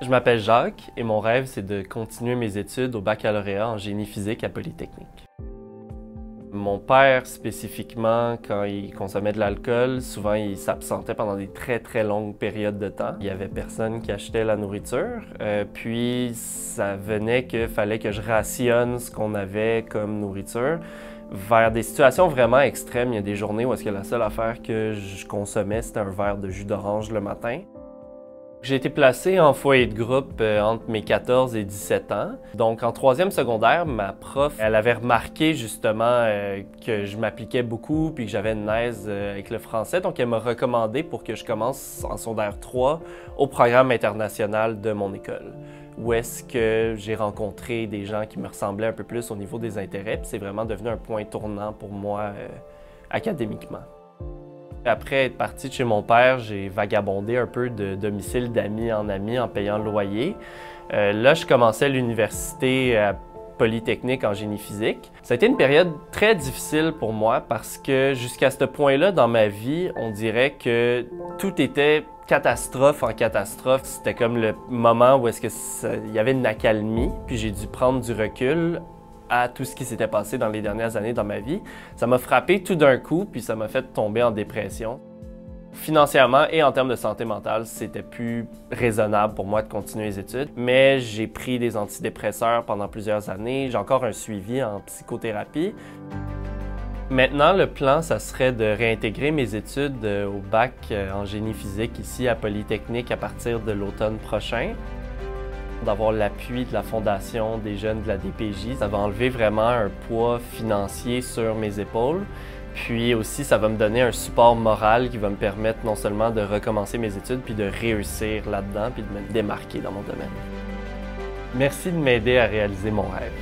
Je m'appelle Jacques et mon rêve, c'est de continuer mes études au baccalauréat en génie physique à Polytechnique. Mon père, spécifiquement, quand il consommait de l'alcool, souvent il s'absentait pendant des très longues périodes de temps. Il y avait personne qui achetait la nourriture, puis ça venait qu'il fallait que je rationne ce qu'on avait comme nourriture. Vers des situations vraiment extrêmes, il y a des journées où est-ce que la seule affaire que je consommais, c'était un verre de jus d'orange le matin. J'ai été placé en foyer de groupe entre mes 14 et 17 ans. Donc, en troisième secondaire, ma prof, elle avait remarqué justement que je m'appliquais beaucoup puis que j'avais une aise avec le français. Donc, elle m'a recommandé pour que je commence en secondaire 3 au programme international de mon école, où est-ce que j'ai rencontré des gens qui me ressemblaient un peu plus au niveau des intérêts. Puis c'est vraiment devenu un point tournant pour moi académiquement. Après être parti de chez mon père, j'ai vagabondé un peu de domicile d'amis en ami en payant le loyer. Là, je commençais l'université à Polytechnique en génie physique. Ça a été une période très difficile pour moi parce que jusqu'à ce point-là dans ma vie, on dirait que tout était catastrophe en catastrophe. C'était comme le moment où est-ce que il y avait une accalmie, puis j'ai dû prendre du recul à tout ce qui s'était passé dans les dernières années dans ma vie. Ça m'a frappé tout d'un coup, puis ça m'a fait tomber en dépression. Financièrement et en termes de santé mentale, c'était plus raisonnable pour moi de continuer les études, mais j'ai pris des antidépresseurs pendant plusieurs années. J'ai encore un suivi en psychothérapie. Maintenant, le plan, ça serait de réintégrer mes études au bac en génie physique ici à Polytechnique à partir de l'automne prochain. D'avoir l'appui de la Fondation des jeunes de la DPJ, ça va enlever vraiment un poids financier sur mes épaules. Puis aussi, ça va me donner un support moral qui va me permettre non seulement de recommencer mes études, puis de réussir là-dedans, puis de me démarquer dans mon domaine. Merci de m'aider à réaliser mon rêve.